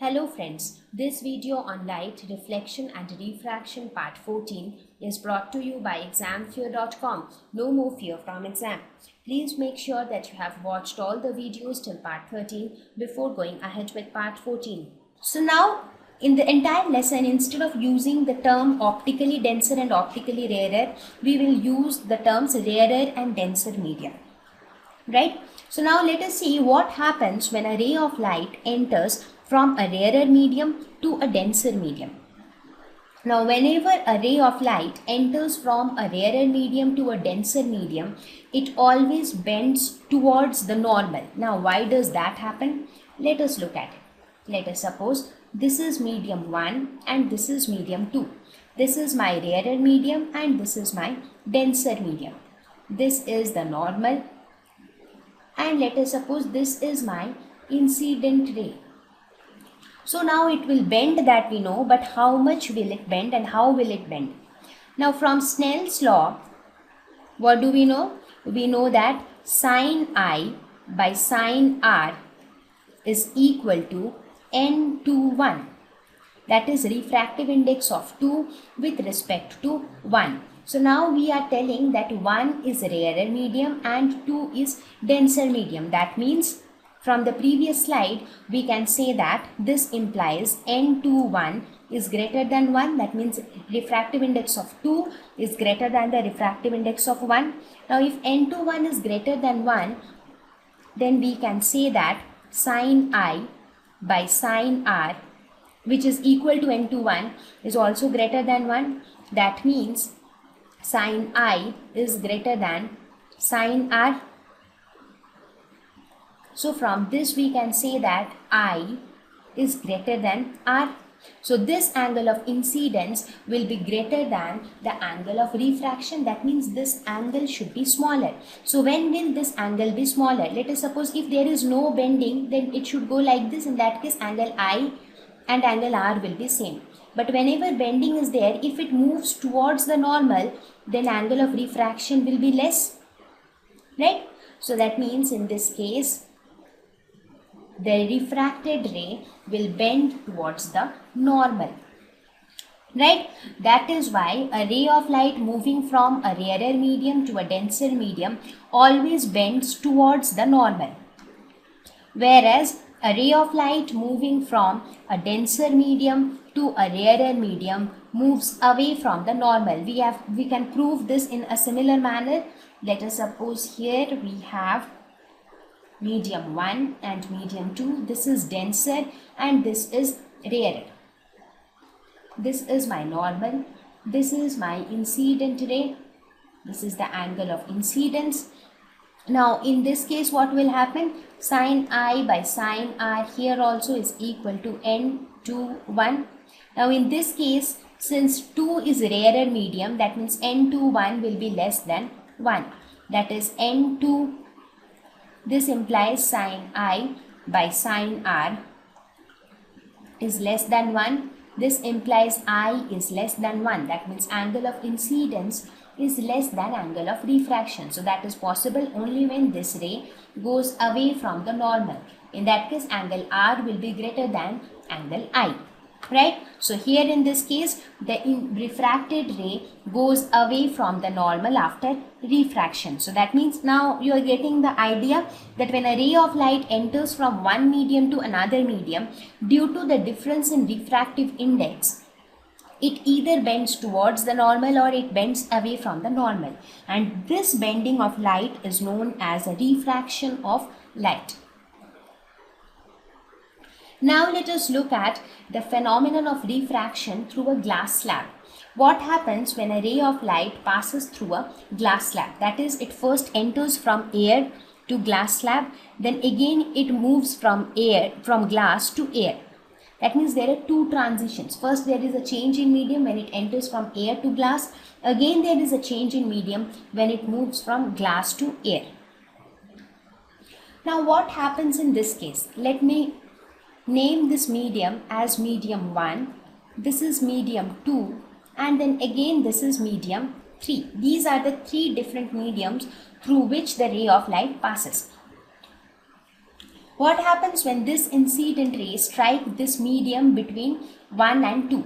Hello friends, this video on light, reflection and refraction part 14 is brought to you by examfear.com. No more fear from exam. Please make sure that you have watched all the videos till part 13 before going ahead with part 14. So now in the entire lesson, instead of using the term optically denser and optically rarer, we will use the terms rarer and denser medium. Right? So now let us see what happens when a ray of light enters from a rarer medium to a denser medium. Now whenever a ray of light enters from a rarer medium to a denser medium, it always bends towards the normal. Now why does that happen? Let us look at it. Let us suppose this is medium 1 and this is medium 2. This is my rarer medium and this is my denser medium. This is the normal. And let us suppose this is my incident ray. So now it will bend, that we know, but how much will it bend and how will it bend? Now from Snell's law, what do we know? We know that sin I by sin R is equal to n/1. That is refractive index of 2 with respect to 1. So now we are telling that 1 is rarer medium and 2 is denser medium. That means from the previous slide, we can say that this implies n/1 is greater than 1. That means refractive index of 2 is greater than the refractive index of 1. Now if n/1 is greater than 1, then we can say that sin I by sin R, which is equal to n/1, is also greater than 1. That means sin I is greater than sin R. So from this we can say that I is greater than R. So this angle of incidence will be greater than the angle of refraction. That means this angle should be smaller. So when will this angle be smaller? Let us suppose if there is no bending, then it should go like this. In that case, angle I and angle R will be same. But whenever bending is there, if it moves towards the normal, then angle of refraction will be less. Right? So that means in this case, the refracted ray will bend towards the normal. Right? That is why a ray of light moving from a rarer medium to a denser medium always bends towards the normal. Whereas a ray of light moving from a denser medium to a rarer medium moves away from the normal. We can prove this in a similar manner. Let us suppose here we have medium 1 and medium 2. This is denser and this is rarer. This is my normal. This is my incident ray. This is the angle of incidence. Now in this case what will happen? Sin I by sin R here also is equal to n/1. Now in this case, since 2 is rarer medium, that means n/1 will be less than 1. That is n/2. This implies sin I by sin R is less than 1. This implies I is less than 1. That means angle of incidence is less than angle of refraction. So that is possible only when this ray goes away from the normal. In that case, angle R will be greater than angle I. Right? So here in this case, the refracted ray goes away from the normal after refraction. So that means now you are getting the idea that when a ray of light enters from one medium to another medium, due to the difference in refractive index, it either bends towards the normal or it bends away from the normal. And this bending of light is known as a refraction of light. Now let us look at the phenomenon of refraction through a glass slab. What happens when a ray of light passes through a glass slab? That is, it first enters from air to glass slab, then again it moves from glass to air. That means there are two transitions. First there is a change in medium when it enters from air to glass. Again there is a change in medium when it moves from glass to air. Now what happens in this case? Let me name this medium as medium 1, this is medium 2, and then again this is medium 3. These are the three different mediums through which the ray of light passes. What happens when this incident ray strike this medium between 1 and 2?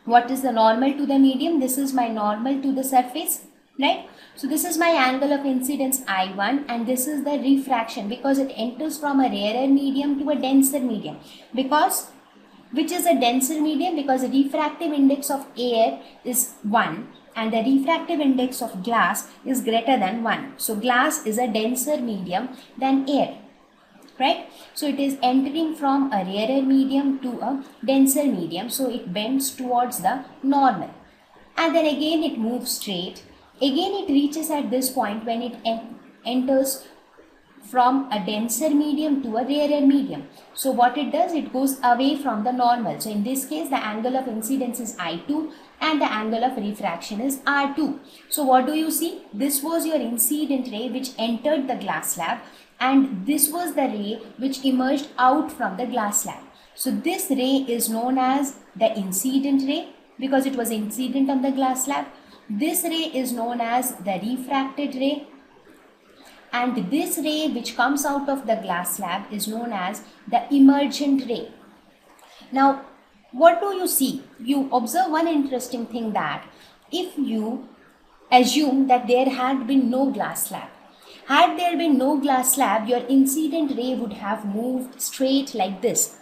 What is the normal to the medium? This is my normal to the surface, right? So this is my angle of incidence I1, and this is the refraction, because it enters from a rarer medium to a denser medium. Because which is a denser medium? Because the refractive index of air is 1 and the refractive index of glass is greater than 1. So glass is a denser medium than air, right? So it is entering from a rarer medium to a denser medium, so it bends towards the normal, and then again it moves straight. Again it reaches at this point when it enters from a denser medium to a rarer medium. So what it does, it goes away from the normal. So in this case, the angle of incidence is I2 and the angle of refraction is R2. So what do you see? This was your incident ray which entered the glass slab, and this was the ray which emerged out from the glass slab. So this ray is known as the incident ray because it was incident on the glass slab. This ray is known as the refracted ray, and this ray which comes out of the glass slab is known as the emergent ray. Now, what do you see? You observe one interesting thing, that if you assume that there had been no glass slab, had there been no glass slab, your incident ray would have moved straight like this.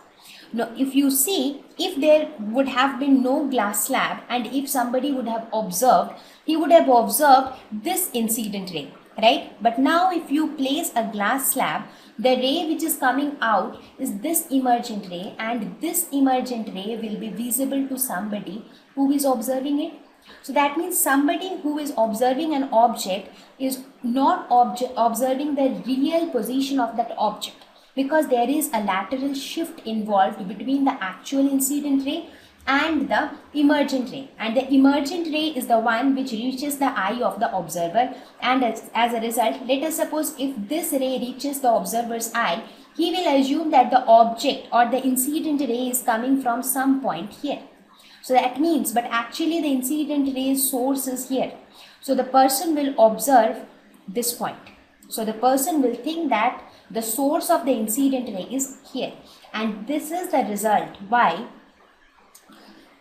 Now, if you see, if there would have been no glass slab and if somebody would have observed, he would have observed this incident ray, right? But now if you place a glass slab, the ray which is coming out is this emergent ray, and this emergent ray will be visible to somebody who is observing it. So that means somebody who is observing an object is not observing the real position of that object, because there is a lateral shift involved between the actual incident ray and the emergent ray, and the emergent ray is the one which reaches the eye of the observer, and as a result, let us suppose if this ray reaches the observer's eye, he will assume that the object or the incident ray is coming from some point here. So that means, but actually the incident ray's source is here. So the person will observe this point. So the person will think that the source of the incident ray is here, and this is the result. Why?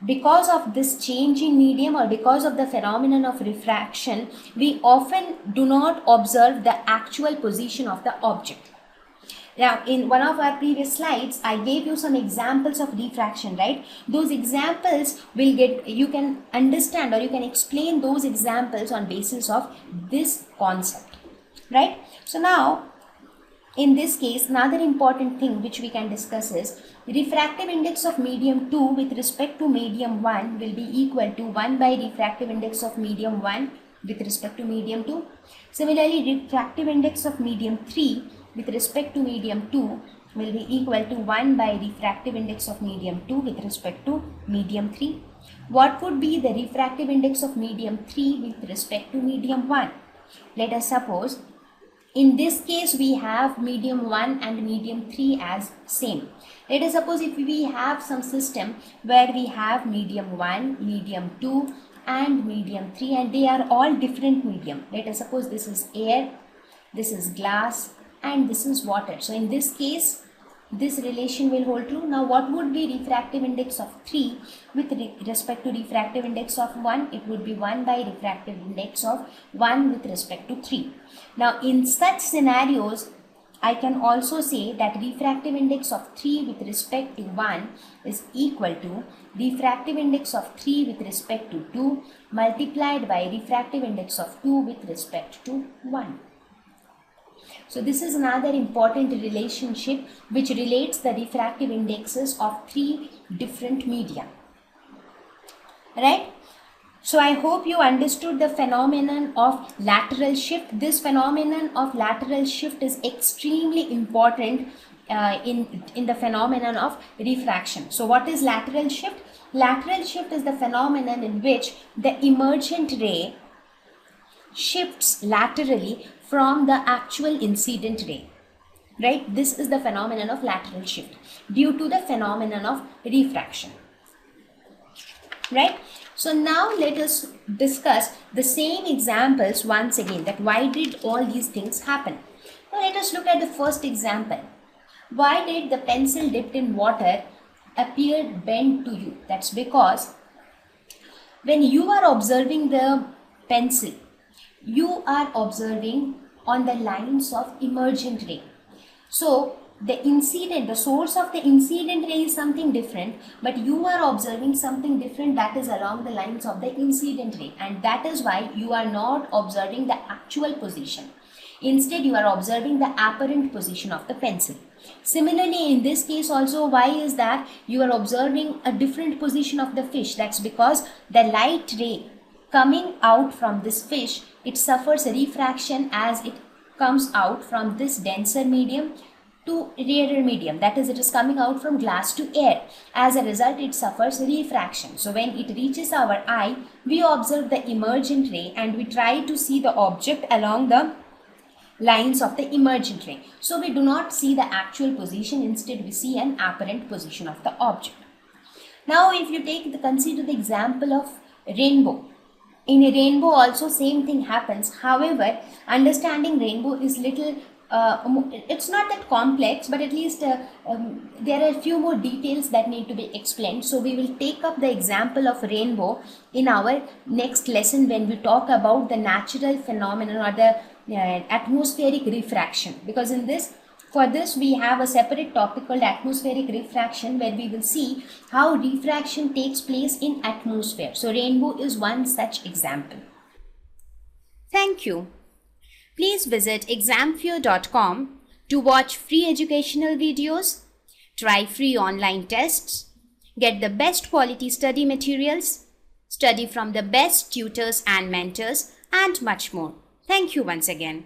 Because of this change in medium, or because of the phenomenon of refraction, we often do not observe the actual position of the object. Now, in one of our previous slides, I gave you some examples of refraction, right? Those examples will you can understand, or you can explain those examples on basis of this concept, right? So now, in this case, another important thing which we can discuss is refractive index of medium 2 with respect to medium 1 will be equal to 1 by refractive index of medium 1 with respect to medium 2. Similarly, refractive index of medium 3 with respect to medium 2 will be equal to 1 by refractive index of medium 2 with respect to medium 3. What would be the refractive index of medium 3 with respect to medium 1? Let us suppose in this case we have medium 1 and medium 3 as same. Let us suppose if we have some system where we have medium 1, medium 2 and medium 3, and they are all different medium. Let us suppose this is air, this is glass, and this is water. So in this case, this relation will hold true. Now what would be refractive index of 3 with respect to refractive index of 1? It would be 1 by refractive index of 1 with respect to 3. Now in such scenarios, I can also say that refractive index of 3 with respect to 1 is equal to refractive index of 3 with respect to 2 multiplied by refractive index of 2 with respect to 1. So this is another important relationship which relates the refractive indexes of 3 different media. Right? So I hope you understood the phenomenon of lateral shift. This phenomenon of lateral shift is extremely important in the phenomenon of refraction. So what is lateral shift? Lateral shift is the phenomenon in which the emergent ray shifts laterally from the actual incident ray, right? This is the phenomenon of lateral shift due to the phenomenon of refraction, right? So now let us discuss the same examples once again, that why did all these things happen. Now let us look at the first example. Why did the pencil dipped in water appear bent to you? That's because when you are observing the pencil, you are observing on the lines of emergent ray. So the source of the incident ray is something different, but you are observing something different that is along the lines of the incident ray, and that is why you are not observing the actual position. Instead, you are observing the apparent position of the pencil. Similarly, in this case also, why is that you are observing a different position of the fish? That's because the light ray coming out from this fish, it suffers a refraction as it comes out from this denser medium to rarer medium, that is, it is coming out from glass to air. As a result, it suffers refraction. So when it reaches our eye, we observe the emergent ray and we try to see the object along the lines of the emergent ray. So we do not see the actual position, instead we see an apparent position of the object. Now if you consider the example of rainbow. In a rainbow also same thing happens. However, understanding rainbow is little it's not that complex, but at least there are a few more details that need to be explained. So we will take up the example of rainbow in our next lesson when we talk about the natural phenomenon or the atmospheric refraction, because for this we have a separate topic called atmospheric refraction, where we will see how refraction takes place in atmosphere. So rainbow is one such example. Thank you. Please visit examfear.com to watch free educational videos, try free online tests, get the best quality study materials, study from the best tutors and mentors, and much more. Thank you once again.